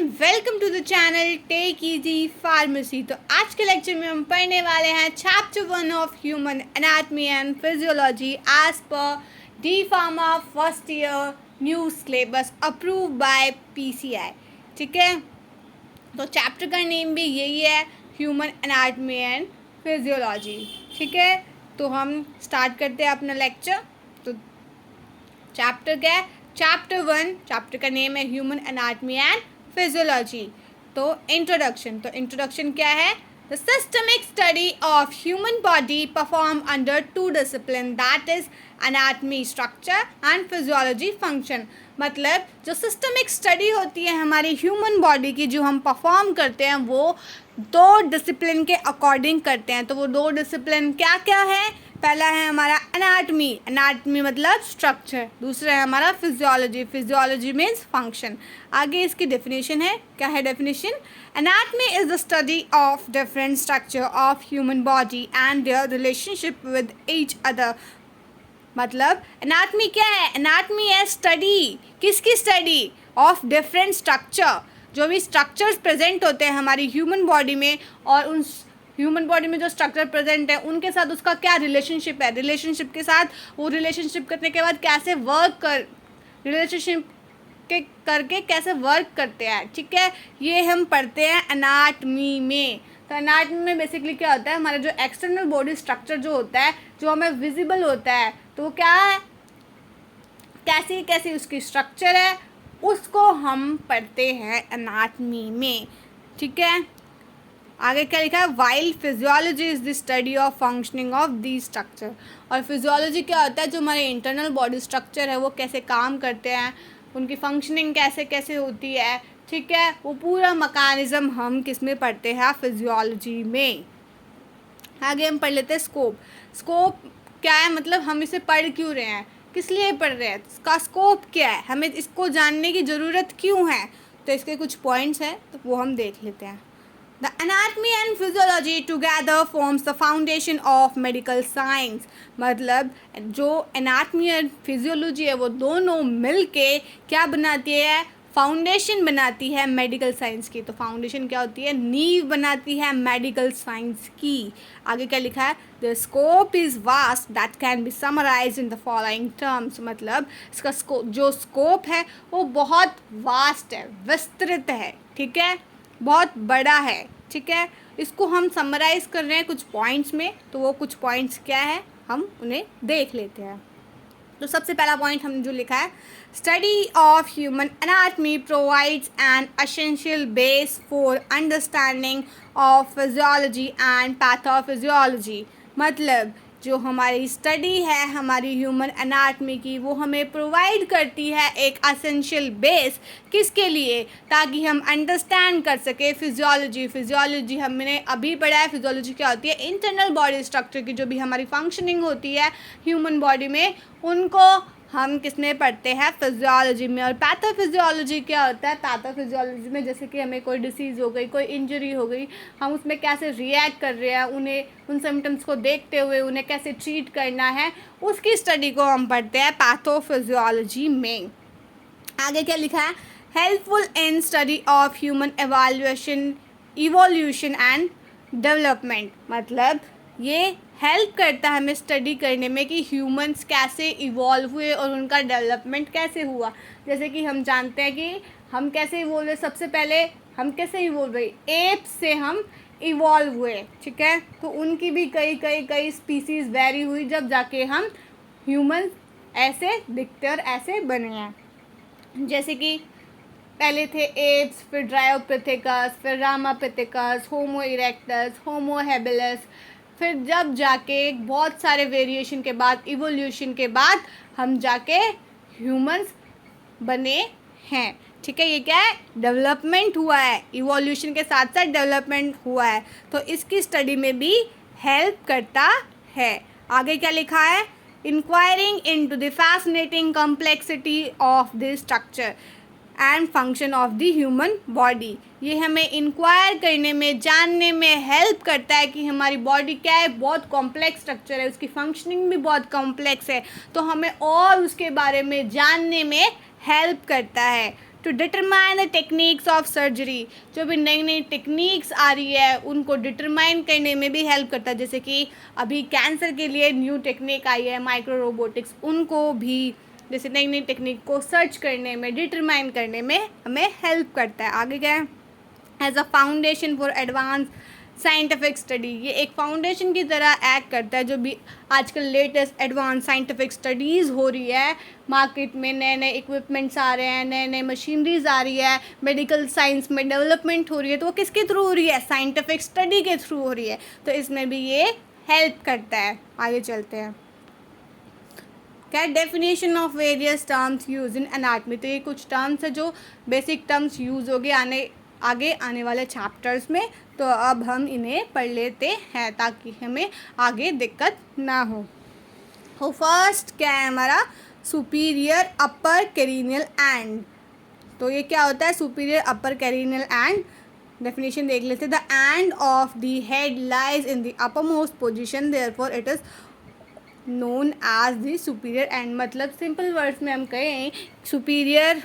Welcome to the channel take easy pharmacy. तो आज के लेक्चर में हम पढ़ने वाले हैं chapter 1 of human anatomy and physiology as per D pharma first year new syllabus approve by PCI. ठीक है, तो चैप्टर का नेम भी यही है, ह्यूमन एनाटमी एंड फिजियोलॉजी। ठीक है, तो हम स्टार्ट करते हैं अपना लेक्चर। तो चैप्टर क्या है? चैप्टर 1, चैप्टर का नेम है ह्यूमन एनाटमी एंड फिजियोलॉजी। तो इंट्रोडक्शन क्या है? The systemic study of human body perform under 2 discipline, that is anatomy structure and physiology function. मतलब जो सिस्टमिक स्टडी होती है हमारी ह्यूमन बॉडी की, जो हम परफॉर्म करते हैं, वो 2 डिसिप्लिन के अकॉर्डिंग करते हैं। तो वो 2 डिसिप्लिन क्या क्या है? पहला है हमारा एनाटमी मतलब स्ट्रक्चर, दूसरा है हमारा फिजियोलॉजी मीन्स फंक्शन। आगे इसकी डेफिनेशन है, क्या है definition? Anatomy is the study of different structure of human body and their relationship with each other. मतलब एनाटमी क्या है? एनाटमी है स्टडी, किसकी स्टडी? ऑफ डिफरेंट स्ट्रक्चर, जो भी स्ट्रक्चर्स प्रेजेंट होते हैं हमारी ह्यूमन बॉडी में, और उन ह्यूमन बॉडी में जो स्ट्रक्चर प्रेजेंट है उनके साथ उसका क्या रिलेशनशिप है, रिलेशनशिप के साथ वो रिलेशनशिप करने के बाद कैसे रिलेशनशिप के करके कैसे वर्क करते हैं। ठीक है, ये हम पढ़ते हैं एनाटमी में। तो एनाटमी में बेसिकली क्या होता है? हमारा जो एक्सटर्नल बॉडी स्ट्रक्चर जो होता है, जो हमें विजिबल होता है, तो वो क्या है, कैसी कैसी उसकी स्ट्रक्चर है, उसको हम पढ़ते हैं एनाटमी में। ठीक है, आगे क्या लिखा है? While physiology is the study of functioning of the structure. और फिजियोलॉजी क्या होता है? जो हमारे इंटरनल बॉडी स्ट्रक्चर है वो कैसे काम करते हैं, उनकी फंक्शनिंग कैसे कैसे होती है। ठीक है, वो पूरा मैकेनिज्म हम किस में पढ़ते हैं? फिजियोलॉजी में। आगे हम पढ़ लेते हैं स्कोप क्या है, मतलब हम इसे पढ़ क्यों रहे हैं, किस लिए पढ़ रहे हैं, इसका स्कोप क्या है, हमें इसको जानने की ज़रूरत क्यों है। तो इसके कुछ पॉइंट्स हैं, तो वो हम देख लेते हैं। The anatomy and physiology together forms the foundation of medical science। मतलब जो एनाटमी और फिजियोलॉजी है वो दोनों मिलके क्या बनाती है? फाउंडेशन बनाती है मेडिकल साइंस की। तो फाउंडेशन क्या होती है? नींव बनाती है मेडिकल साइंस की। आगे क्या लिखा है? The scope is vast that can be summarise in the following terms. मतलब इसका जो स्कोप है वो बहुत वास्ट है, विस्तृत है। ठीक है, बहुत बड़ा है। ठीक है, इसको हम समराइज़ कर रहे हैं कुछ पॉइंट्स में। तो वो कुछ पॉइंट्स क्या है, हम उन्हें देख लेते हैं। तो सबसे पहला पॉइंट हमने जो लिखा है, study of human anatomy provides an essential base for understanding of physiology and pathophysiology. मतलब जो हमारी स्टडी है हमारी ह्यूमन एनाटमी की, वो हमें प्रोवाइड करती है एक एसेंशियल बेस, किसके लिए? ताकि हम अंडरस्टैंड कर सके फिजियोलॉजी हमने अभी पढ़ा है। फिजियोलॉजी क्या होती है? इंटरनल बॉडी स्ट्रक्चर की जो भी हमारी फंक्शनिंग होती है ह्यूमन बॉडी में, उनको हम किस में पढ़ते हैं? फिजियोलॉजी में। और पैथोफिजियोलॉजी क्या होता है? पैथोफिजियोलॉजी में जैसे कि हमें कोई डिसीज़ हो गई, कोई इंजरी हो गई, हम उसमें कैसे रिएक्ट कर रहे हैं, उन्हें उन सिम्टम्स को देखते हुए उन्हें कैसे ट्रीट करना है, उसकी स्टडी को हम पढ़ते हैं पैथोफिजियोलॉजी में। आगे क्या लिखा है? Helpful in study of human evolution and development. मतलब ये हेल्प करता है हमें स्टडी करने में कि ह्यूमंस कैसे इवॉल्व हुए और उनका डेवलपमेंट कैसे हुआ। जैसे कि हम जानते हैं कि हम कैसे इवॉल्व हुए, सबसे पहले हम कैसे इवॉल्व हुए? एप से हम इवॉल्व हुए। ठीक है, तो उनकी भी कई स्पीसीज़ वेरी हुई, जब जाके हम ह्यूमंस ऐसे दिखते और ऐसे बने हैं। जैसे कि पहले थे एप्स, फिर ड्रायोपिथेकस, फिर रामापिथेकस, होमो इरेक्टस, होमो हेबिलस, फिर जब जाके बहुत सारे वेरिएशन के बाद, इवोल्यूशन के बाद हम जाके ह्यूमंस बने हैं। ठीक है, ये क्या है? डेवलपमेंट हुआ है, इवोल्यूशन के साथ साथ डेवलपमेंट हुआ है। तो इसकी स्टडी में भी हेल्प करता है। आगे क्या लिखा है? Enquiring into the fascinating complexity of the structure and function of the human body. ये हमें इंक्वायर करने में, जानने में हेल्प करता है कि हमारी बॉडी क्या है, बहुत कॉम्प्लेक्स स्ट्रक्चर है, उसकी फंक्शनिंग भी बहुत कॉम्प्लेक्स है, तो हमें और उसके बारे में जानने में हेल्प करता है। To determine the techniques of surgery, जो भी नई नई टेक्निक्स आ रही है उनको डिटरमाइन करने में भी हेल्प करता है। जैसे कि अभी कैंसर के लिए न्यू टेक्निक आई है माइक्रो रोबोटिक्स, उनको भी जैसे नई नई टेक्निक को सर्च करने में, डिटरमाइन करने में हमें हेल्प करता है। आगे क्या है, as a foundation for advance scientific study, ये एक फाउंडेशन की तरह एक्ट करता है। जो भी आजकल लेटेस्ट एडवांस साइंटिफिक स्टडीज़ हो रही है मार्केट में, नए नए इक्विपमेंट्स आ रहे हैं, नए नए मशीनरीज आ रही है, मेडिकल साइंस में डेवलपमेंट हो रही है, तो वो किसके थ्रू हो रही है, साइंटिफिक स्टडी के थ्रू हो रही है। तो इसमें भी ये हेल्प करता है। आगे चलते हैं, क्या definition of various terms use in anatomy, तो ये कुछ टर्म्स है जो बेसिक टर्म्स यूज होगी आगे आने वाले चैप्टर्स में, तो अब हम इन्हें पढ़ लेते हैं ताकि हमें आगे दिक्कत ना हो। तो फर्स्ट क्या है हमारा, सुपीरियर अपर कैरिनियल एंड, तो ये क्या होता है, superior upper cranial end, definition देख लेते हैं। The end of the head lies in the upper most position, therefore it is known as the superior end. मतलब सिंपल वर्ड्स में हम कहें सुपीरियर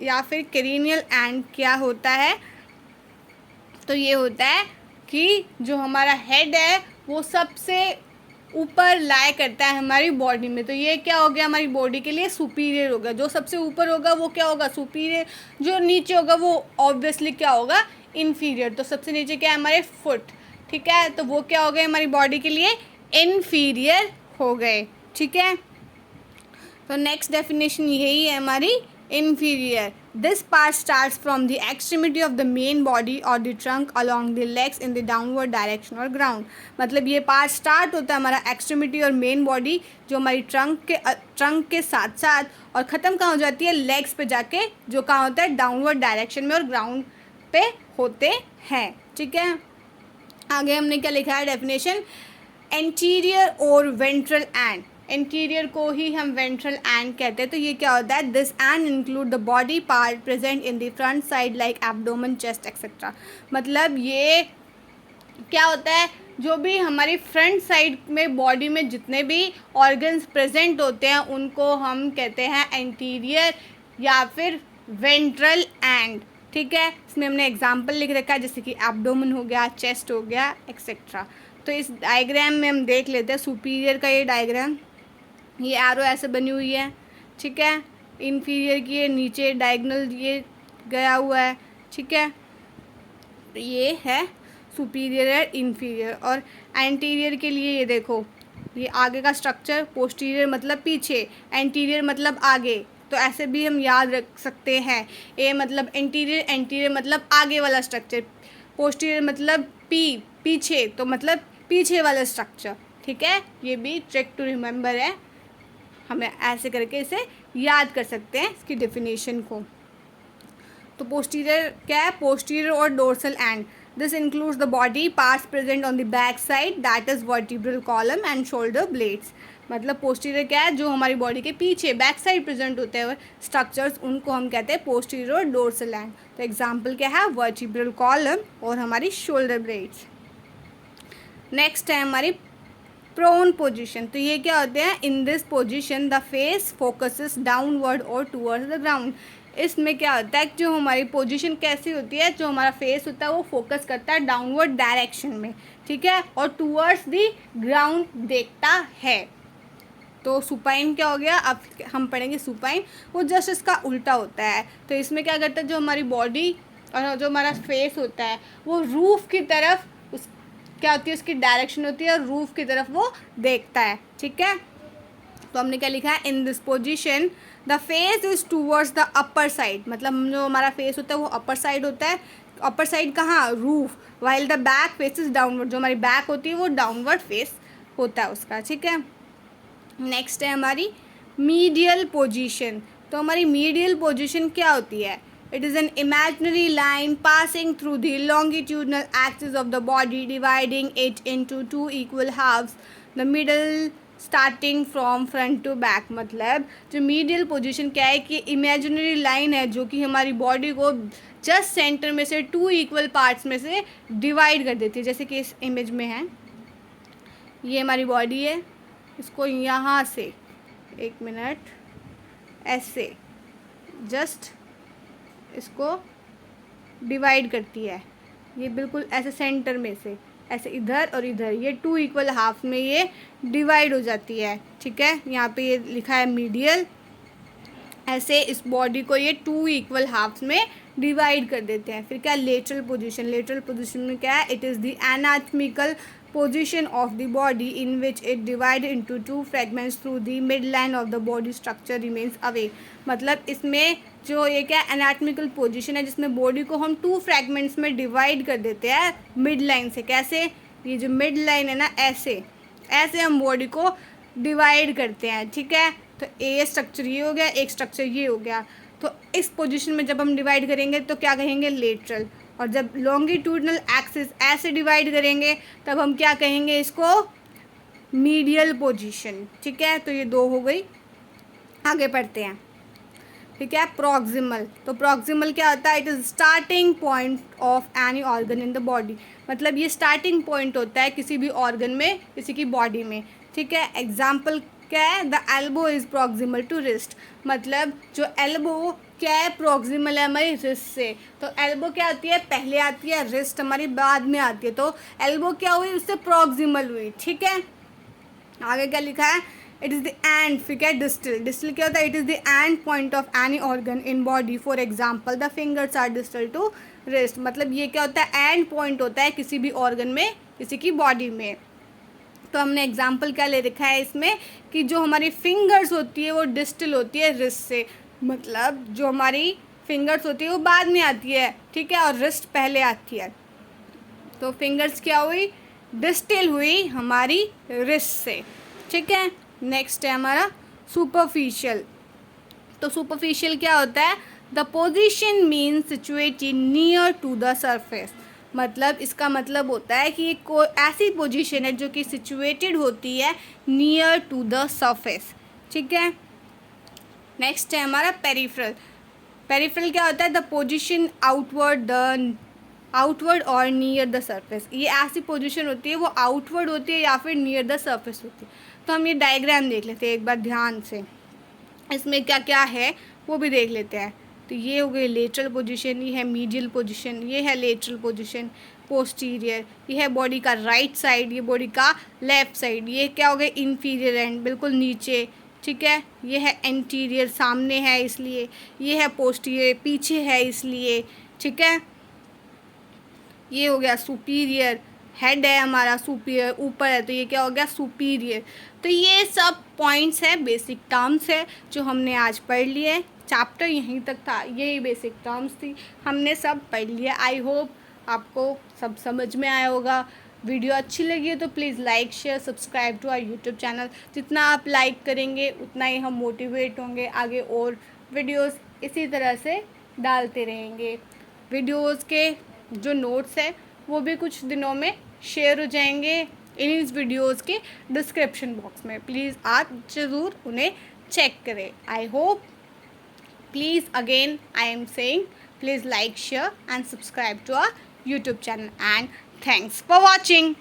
या फिर कैरिनियल एंड क्या होता है, तो ये होता है कि जो हमारा हेड है वो सबसे ऊपर लाए करता है हमारी बॉडी में, तो ये क्या हो गया, हमारी बॉडी के लिए सुपीरियर होगा। जो सबसे ऊपर होगा वो क्या होगा, सुपीरियर, जो नीचे होगा वो ऑब्वियसली क्या होगा, इन्फीरियर। तो सबसे नीचे क्या है, हमारे फुट, ठीक है, तो वो क्या हो गए हमारी बॉडी के लिए इन्फीरियर हो गए, ठीक है। तो नेक्स्ट डेफिनेशन यही है हमारी, inferior. This part starts from the extremity of the main body or the trunk along the legs in the downward direction or ground. मतलब ये पार्ट स्टार्ट होता है हमारा एक्सट्रीमिटी और मेन बॉडी जो हमारी ट्रंक के साथ साथ, और ख़त्म कहाँ हो जाती है, लेग्स पे जाके, जो कहाँ होता है, डाउनवर्ड डायरेक्शन में और ग्राउंड पे होते हैं, ठीक है। आगे हमने क्या लिखा है डेफिनेशन, एंटीरियर और वेंट्रल एंड, एंटीरियर को ही हम वेंट्रल एंड कहते हैं। तो ये क्या होता है, this and include the body part present in the front side like abdomen, chest etcetera. मतलब ये क्या होता है, जो भी हमारी फ्रंट साइड में बॉडी में जितने भी ऑर्गन्स प्रेजेंट होते हैं उनको हम कहते हैं एंटीरियर या फिर वेंट्रल एंड, ठीक है। इसमें हमने एग्जाम्पल लिख रखा है जैसे कि एब्डोमेन हो गया, चेस्ट हो गया, एक्सेट्रा। तो इस डायग्राम में हम देख लेते हैं सुपीरियर का ये डायग्राम, ये एरो ऐसे बनी हुई है, ठीक है। इन्फीरियर की ये नीचे डायगोनल ये गया हुआ है, ठीक है। ये है सुपीरियर है, इन्फीरियर। और एंटीरियर के लिए ये देखो, ये आगे का स्ट्रक्चर, पोस्टीरियर मतलब पीछे, एंटीरियर मतलब आगे, तो ऐसे भी हम याद रख सकते हैं। ए मतलब एंटीरियर, एंटीरियर मतलब आगे वाला स्ट्रक्चर, पोस्टीरियर मतलब पीछे, तो मतलब पीछे वाला स्ट्रक्चर, ठीक है। ये भी ट्रिक टू रिमेंबर है, हमें ऐसे करके इसे याद कर सकते हैं इसकी डेफिनेशन को। तो पोस्टीरियर क्या है, पोस्टीरियर और dorsal and, this includes the body parts present on the back side, that is vertebral column and shoulder blades. मतलब पोस्टीरियर क्या है, जो हमारी बॉडी के पीछे बैक साइड प्रेजेंट होते हैं स्ट्रक्चर्स, उनको हम कहते हैं पोस्टीरियर और डोर्सल एंड। तो एग्जाम्पल क्या है, वर्टिब्रल कॉलम और हमारी शोल्डर ब्लेड्स। नेक्स्ट है हमारी प्रोन पोजीशन, तो ये क्या होते हैं, in this position the face focuses downward और टूवर्ड्स द ग्राउंड। इसमें क्या होता है, जो हमारी पोजीशन कैसी होती है, जो हमारा फेस होता है वो फोकस करता है डाउनवर्ड डायरेक्शन में, ठीक है, और टूवर्ड्स द ग्राउंड देखता है। तो सुपाइन क्या हो गया, अब हम पढ़ेंगे सुपाइन, वो जस्ट इसका उल्टा होता है। तो इसमें क्या करता है, जो हमारी बॉडी और जो हमारा फेस होता है वो रूफ की तरफ, क्या होती है उसकी डायरेक्शन होती है, और रूफ की तरफ वो देखता है, ठीक है। तो हमने क्या लिखा है, in this position the face is towards the upper side, मतलब जो हमारा फेस होता है वो अपर साइड होता है। अपर साइड कहाँ, roof, while the back face is downward, जो हमारी बैक होती है वो डाउनवर्ड फेस होता है उसका, ठीक है। नेक्स्ट है हमारी मीडियल पोजीशन, तो हमारी मीडियल पोजीशन क्या होती है, it is an imaginary line passing through the longitudinal axis of the body dividing it into two equal halves, the middle starting from front to back। मतलब जो medial position क्या है कि इमेजिनरी लाइन है जो कि हमारी बॉडी को जस्ट सेंटर में से टू इक्वल पार्ट्स में से डिवाइड कर देती है, जैसे कि इस इमेज में है, ये हमारी बॉडी है, इसको यहाँ से, एक मिनट, ऐसे जस्ट इसको डिवाइड करती है, ये बिल्कुल ऐसे सेंटर में से ऐसे इधर और इधर, ये 2 इक्वल हाफ में ये डिवाइड हो जाती है। ठीक है, यहाँ पे ये लिखा है मीडियल, ऐसे इस बॉडी को ये 2 इक्वल हाफ्स में डिवाइड कर देते हैं। फिर क्या लेटरल पोजीशन, लेटरल पोजीशन में क्या है, it is the anatomical position of the body in which it divided into 2 fragments through the midline of the body structure remains away। मतलब इसमें जो ये क्या एनाटॉमिकल पोजीशन है जिसमें बॉडी को हम 2 फ्रैगमेंट्स में डिवाइड कर देते हैं मिड लाइन से। कैसे, ये जो मिड लाइन है ना, ऐसे ऐसे हम बॉडी को डिवाइड करते हैं। ठीक है, तो ए स्ट्रक्चर ये हो गया, एक स्ट्रक्चर ये हो गया। तो इस पोजीशन में जब हम डिवाइड करेंगे तो क्या कहेंगे, लेटरल। और जब लॉन्गिट्यूडनल एक्सिस ऐसे डिवाइड करेंगे तब हम क्या कहेंगे, इसको मीडियल पोजीशन। ठीक है, तो ये 2 हो गई। आगे पढ़ते हैं। ठीक है, प्रॉक्सिमल। तो प्रॉक्सिमल क्या होता है, it is starting point of any organ in the body. मतलब ये स्टार्टिंग पॉइंट होता है किसी भी ऑर्गन में, किसी की बॉडी में। ठीक है, एग्जाम्पल क्या है, the elbow is proximal to wrist. मतलब जो एल्बो क्या है, प्रॉक्सिमल है हमारी रिस्ट से। तो एल्बो क्या आती है, पहले आती है, रिस्ट हमारी बाद में आती है। तो एल्बो क्या हुई, उससे प्रॉक्सिमल हुई। ठीक है, आगे क्या लिखा है, इट इज़ द एंड। फिर क्या, डिस्टल। डिस्टल क्या होता है, it is the end point of any organ in body. For example the fingers are distal to wrist. मतलब ये क्या होता है, एंड पॉइंट होता है किसी भी ऑर्गन में, किसी की बॉडी में। तो हमने एग्जाम्पल क्या ले रखा है इसमें कि जो हमारी फिंगर्स होती है वो डिस्टल होती है रिस्ट से। मतलब जो हमारी फिंगर्स होती है वो बाद में आती है। ठीक है, और रिस्ट पहले आती है। तो फिंगर्स क्या हुई, डिस्टल हुई हमारी रिस्ट से। ठीक है, नेक्स्ट है हमारा सुपरफिशियल। तो सुपरफिशियल क्या होता है, the position mean situated near to the surface. मतलब इसका मतलब होता है कि ये कोई ऐसी पोजीशन है जो कि सिचुएटेड होती है नियर टू द सरफेस। ठीक है, नेक्स्ट है हमारा पेरिफेरल। पेरिफेरल क्या होता है, द पोजीशन आउटवर्ड और नियर द सरफेस। ये ऐसी पोजीशन होती है वो आउटवर्ड होती है या फिर नियर द सरफेस होती है। तो हम ये डायग्राम देख लेते हैं एक बार ध्यान से, इसमें क्या क्या है वो भी देख लेते हैं। तो ये हो गई लेटरल पोजीशन, ये है मीडियल पोजीशन, ये है लेटरल पोजीशन, पोस्टीरियर, ये है बॉडी का राइट साइड, ये बॉडी का लेफ्ट साइड, ये क्या हो गया इंफीरियर एंड बिल्कुल नीचे। ठीक है, ये है एंटीरियर, सामने है इसलिए, ये है पोस्टीरियर, पीछे है इसलिए। ठीक है, ये हो गया सुपीरियर, हेड है हमारा, सुपीरियर ऊपर है तो ये क्या हो गया सुपीरियर। तो ये सब पॉइंट्स है, बेसिक टर्म्स है जो हमने आज पढ़ लिए। चैप्टर यहीं तक था, यही बेसिक टर्म्स थी, हमने सब पढ़ लिया। आई होप आपको सब समझ में आया होगा। वीडियो अच्छी लगी है तो please like share subscribe to our YouTube channel. जितना आप लाइक करेंगे उतना ही हम मोटिवेट होंगे, आगे और वीडियोस इसी तरह से डालते रहेंगे। वीडियोस के जो नोट्स है वो भी कुछ दिनों में शेयर हो जाएंगे इन वीडियोस के डिस्क्रिप्शन बॉक्स में। प्लीज़ आप ज़रूर उन्हें चेक करें। I hope, please again I am saying, please like, share and subscribe to our YouTube channel, and thanks for watching.